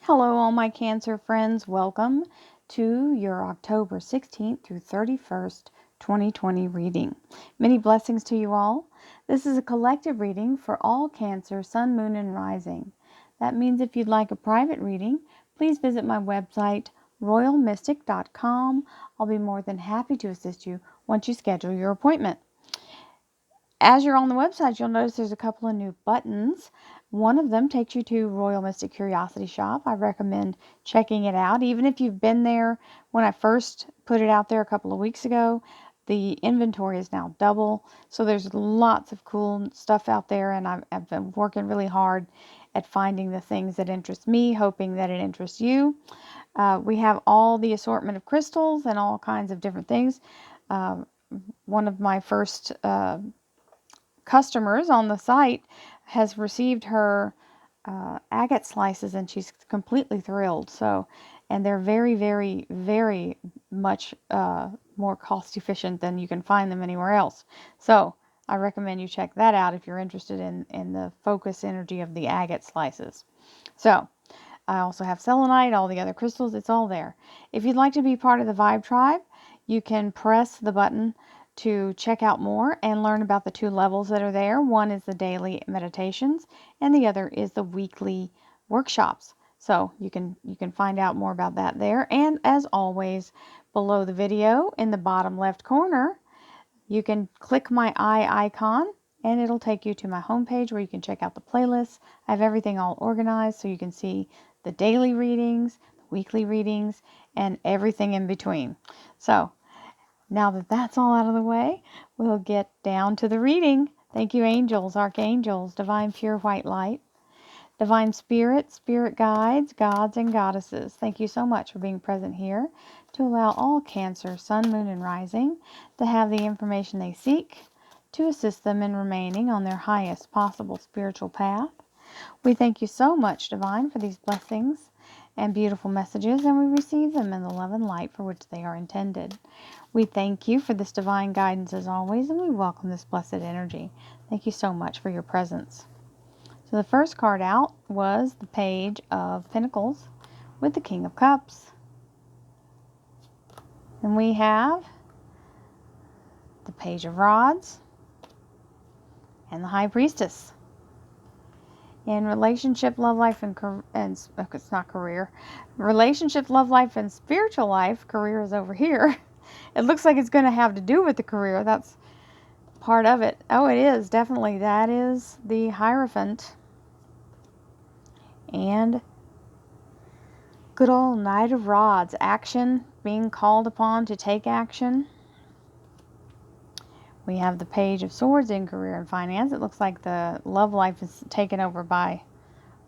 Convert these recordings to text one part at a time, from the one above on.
Hello, all my Cancer friends. Welcome to your October 16th through 31st, 2020 reading. Many blessings to you all. This is a collective reading for all Cancer, Sun, Moon, and Rising. That means if you'd like a private reading, please visit my website, royalmystic.com. I'll be more than happy to assist you once you schedule your appointment. As you're on the website, you'll notice there's a couple of new buttons. One of them takes you to Royal Mystic Curiosity Shop. I recommend checking it out. Even if you've been there when I first put it out there a couple of weeks ago, the inventory is now double. So there's lots of cool stuff out there, and I've been working really hard at finding the things that interest me, hoping that it interests you. We have all the assortment of crystals and all kinds of different things. One of my first customers on the site has received her agate slices, and she's completely thrilled. So, and they're very, very, very much more cost efficient than you can find them anywhere else. So I recommend you check that out if you're interested in the focus energy of the agate slices. So I also have selenite, all the other crystals, it's all there. If you'd like to be part of the Vibe Tribe, you can press the button to check out more and learn about the two levels that are there. One is the daily meditations, and the other is the weekly workshops. So you can find out more about that there. And as always, below the video in the bottom left corner, you can click my eye icon and it'll take you to my homepage where you can check out the playlists. I have everything all organized so you can see the daily readings, the weekly readings, and everything in between. So now that that's all out of the way, we'll get down to the reading. Thank you, angels, archangels, divine pure white light, divine spirit, spirit guides, gods, and goddesses. Thank you so much for being present here to allow all Cancer, Sun, Moon, and Rising to have the information they seek to assist them in remaining on their highest possible spiritual path. We thank you so much, Divine, for these blessings and beautiful messages, and we receive them in the love and light for which they are intended. We thank you for this divine guidance as always, and we welcome this blessed energy. Thank you so much for your presence. So the first card out was the Page of Pentacles with the King of Cups. And we have the Page of Rods and the High Priestess. In relationship, love life, and it's not career. Relationship, love life, and spiritual life. Career is over here. It looks like it's going to have to do with the career. That's part of it. Oh, it is. Definitely. That is the Hierophant. And good old Knight of Rods. Action. Being called upon to take action. We have the Page of Swords in career and finance. It looks like the love life is taken over by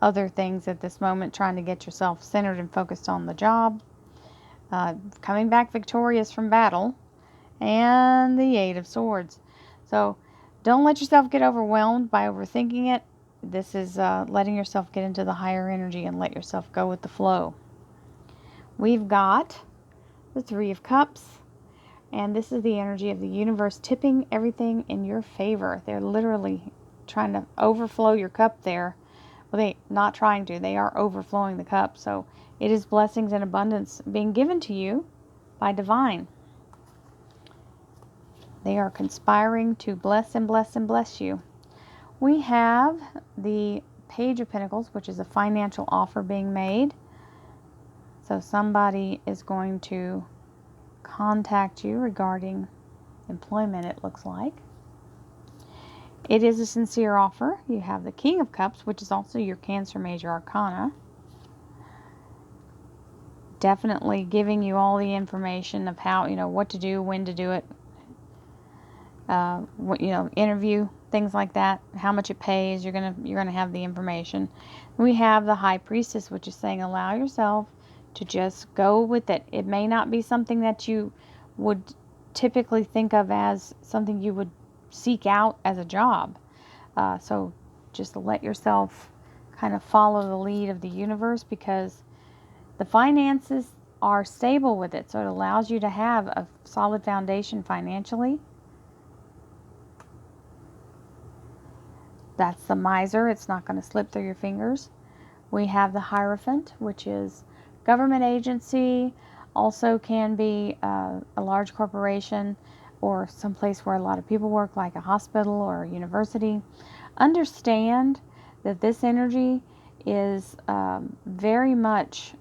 other things at this moment, trying to get yourself centered and focused on the job. Coming back victorious from battle. And the Eight of Swords. So don't let yourself get overwhelmed by overthinking it. This is letting yourself get into the higher energy and let yourself go with the flow. We've got the Three of Cups. And this is the energy of the universe tipping everything in your favor. They're literally trying to overflow your cup there. Well, they're not trying to. They are overflowing the cup. So it is blessings and abundance being given to you by divine. They are conspiring to bless and bless and bless you. We have the Page of Pentacles, which is a financial offer being made. So somebody is going to contact you regarding employment, it looks like. It is a sincere offer. You have the King of Cups, which is also your Cancer Major Arcana. Definitely giving you all the information of how, what to do, when to do it, interview, things like that, how much it pays. You're gonna have the information. We have the High Priestess, which is saying allow yourself to just go with it. It may not be something that you would typically think of as something you would seek out as a job. So just let yourself kind of follow the lead of the universe, because the finances are stable with it. So it allows you to have a solid foundation financially. That's the Miser. It's not going to slip through your fingers. We have the Hierophant, which is government agency, also can be a large corporation or someplace where a lot of people work, like a hospital or a university. Understand that this energy is very much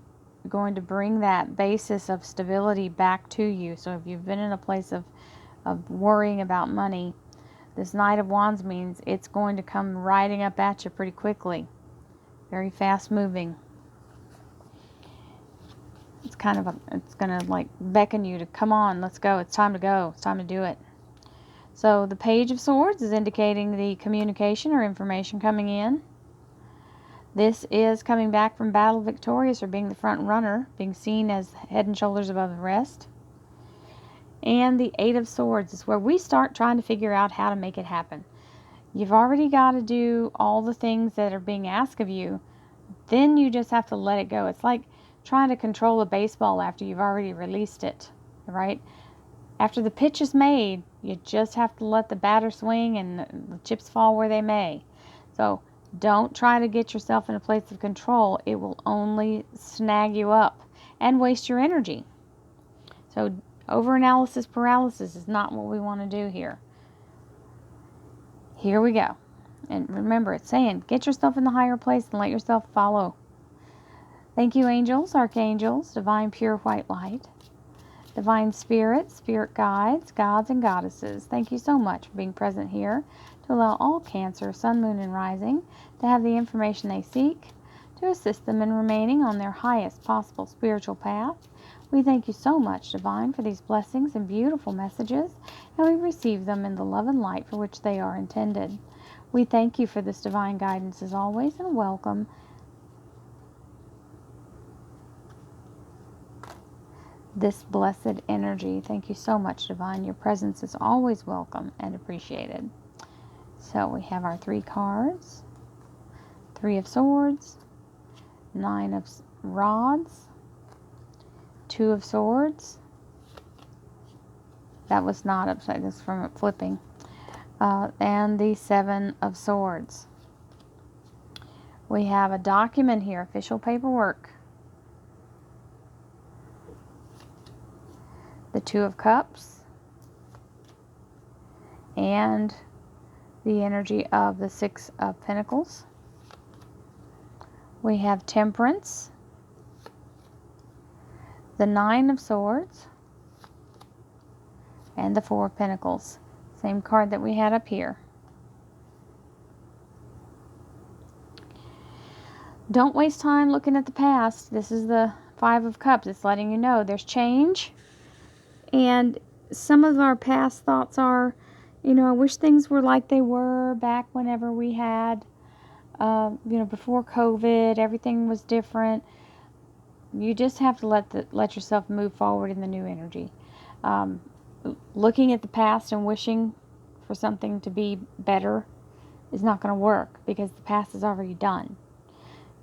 going to bring that basis of stability back to you. So if you've been in a place of worrying about money, this Knight of Wands means it's going to come riding up at you pretty quickly. Very fast moving. It's kind of it's going to like beckon you to come on, let's go. It's time to go. It's time to do it. So the Page of Swords is indicating the communication or information coming in. This is coming back from battle victorious or being the front runner, being seen as head and shoulders above the rest. And the Eight of Swords is where we start trying to figure out how to make it happen. You've already got to do all the things that are being asked of you. Then you just have to let it go. It's like trying to control a baseball after you've already released it, right? After the pitch is made, you just have to let the batter swing and the chips fall where they may. So don't try to get yourself in a place of control. It will only snag you up and waste your energy. So overanalysis paralysis is not what we want to do here. Here we go. And remember, it's saying, get yourself in the higher place and let yourself follow. Thank you, angels, archangels, divine pure white light, divine spirit, spirit guides, gods and goddesses. Thank you so much for being present here to allow all Cancer, Sun, Moon, and Rising to have the information they seek to assist them in remaining on their highest possible spiritual path. We thank you so much, Divine, for these blessings and beautiful messages, and we receive them in the love and light for which they are intended. We thank you for this divine guidance as always, and welcome this blessed energy. Thank you so much, Divine. Your presence is always welcome and appreciated. So we have our 3 cards, 3 of Swords, 9 of Rods, 2 of Swords. That was not upside, this from flipping. And the 7 of Swords. We have a document here, official paperwork. The 2 of Cups. And the energy of the 6 of Pentacles. We have Temperance. The 9 of Swords. And the 4 of Pentacles. Same card that we had up here. Don't waste time looking at the past. This is the 5 of Cups. It's letting you know there's change. And some of our past thoughts are, you know, I wish things were like they were back whenever we had, before COVID, everything was different. You just have to let yourself move forward in the new energy. Looking at the past and wishing for something to be better is not going to work because the past is already done.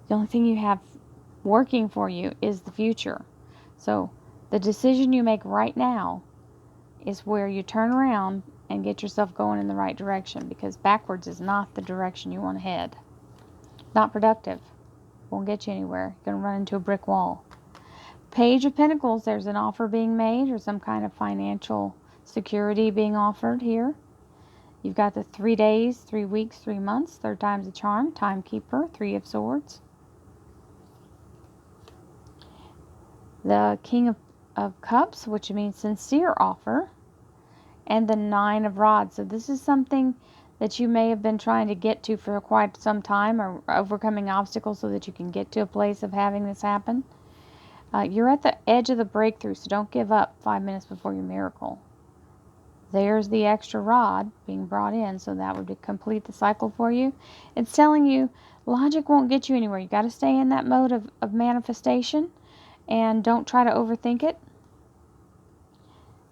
The only thing you have working for you is the future. So the decision you make right now is where you turn around and get yourself going in the right direction, because backwards is not the direction you want to head. Not productive. Won't get you anywhere. You're going to run into a brick wall. Page of Pentacles, there's an offer being made or some kind of financial security being offered here. You've got the 3 days, 3 weeks, 3 months, 3rd time's a charm, Timekeeper, 3 of Swords. The King of Cups, which means sincere offer, and the 9 of Rods. So this is something that you may have been trying to get to for quite some time, or overcoming obstacles so that you can get to a place of having this happen. You're at the edge of the breakthrough, so don't give up 5 minutes before your miracle. There's the extra rod being brought in, so that would complete the cycle for you. It's telling you logic won't get you anywhere. You got to stay in that mode of manifestation, and don't try to overthink it.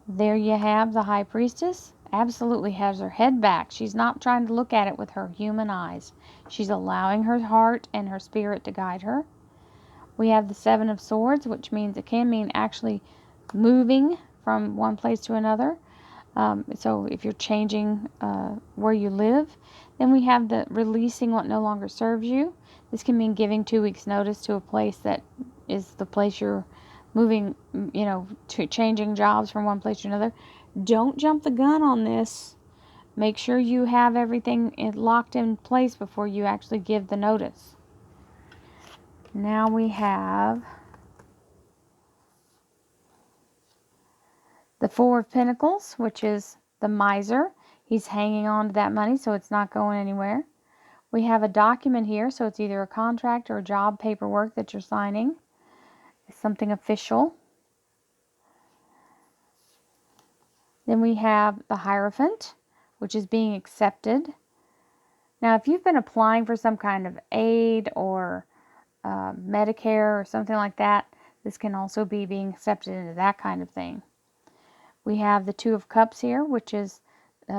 There you have the High Priestess. Absolutely has her head back. She's not trying to look at it with her human eyes. She's allowing her heart and her spirit to guide her. We have the 7 of Swords, which means it can mean actually moving from one place to another. So if you're changing where you live. Then we have the releasing what no longer serves you. This can mean giving 2 weeks notice to a place that is the place you're moving, to changing jobs from one place to another. Don't jump the gun on this. Make sure you have everything locked in place before you actually give the notice. Now we have the Four of Pentacles, which is the miser. He's hanging on to that money, so it's not going anywhere. We have a document here, so it's either a contract or a job paperwork that you're signing. It's something official. Then we have the Hierophant, which is being accepted. Now, if you've been applying for some kind of aid or Medicare or something like that, this can also be being accepted into that kind of thing. We have the Two of Cups here, which is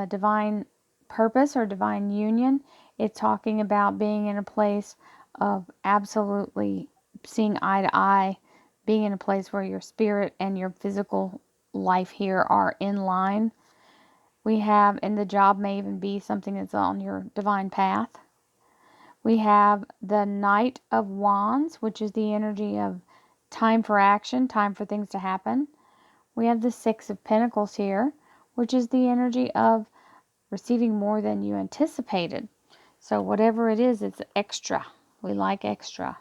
divine purpose or divine union. It's talking about being in a place of absolutely seeing eye to eye, being in a place where your spirit and your physical life here are in line. We have, and the job may even be something that's on your divine path. We have the Knight of Wands, which is the energy of time for action, time for things to happen. We have the Six of Pentacles here, which is the energy of receiving more than you anticipated. So whatever it is, it's extra. We like extra.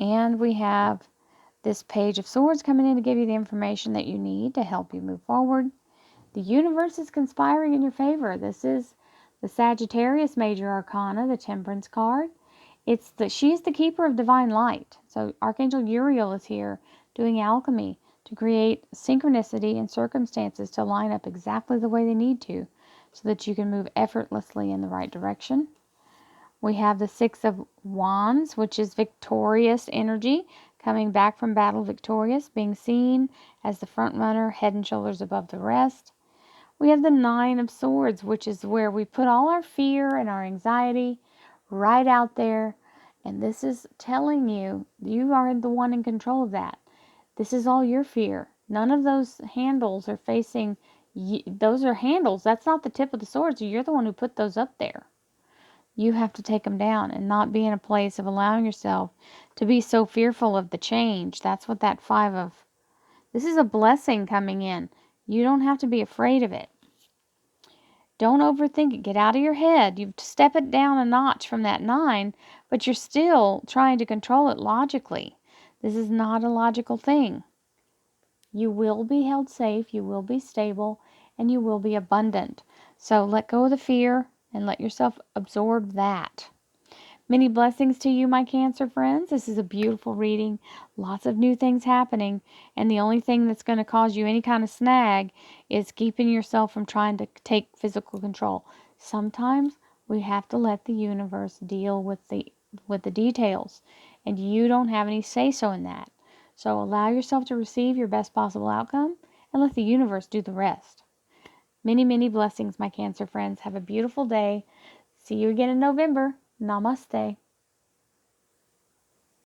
And we have this Page of Swords coming in to give you the information that you need to help you move forward. The universe is conspiring in your favor. This is the Sagittarius Major Arcana, the Temperance card. She's the keeper of divine light. So Archangel Uriel is here doing alchemy to create synchronicity and circumstances to line up exactly the way they need to so that you can move effortlessly in the right direction. We have the Six of Wands, which is victorious energy, coming back from battle victorious, being seen as the front runner, head and shoulders above the rest. We have the Nine of Swords, which is where we put all our fear and our anxiety right out there. And this is telling you, you are the one in control of that. This is all your fear. None of those handles are facing you. Those are handles. That's not the tip of the sword. So you're the one who put those up there. You have to take them down and not be in a place of allowing yourself to be so fearful of the change. That's what that this is a blessing coming in. You don't have to be afraid of it. Don't overthink it. Get out of your head. You step it down a notch from that 9, but you're still trying to control it logically. This is not a logical thing. You will be held safe, you will be stable, and you will be abundant. So let go of the fear and let yourself absorb that. Many blessings to you, my Cancer friends. This is a beautiful reading. Lots of new things happening. And the only thing that's going to cause you any kind of snag is keeping yourself from trying to take physical control. Sometimes we have to let the universe deal with the details. And you don't have any say-so in that. So allow yourself to receive your best possible outcome and let the universe do the rest. Many, many blessings, my Cancer friends. Have a beautiful day. See you again in November. Namaste.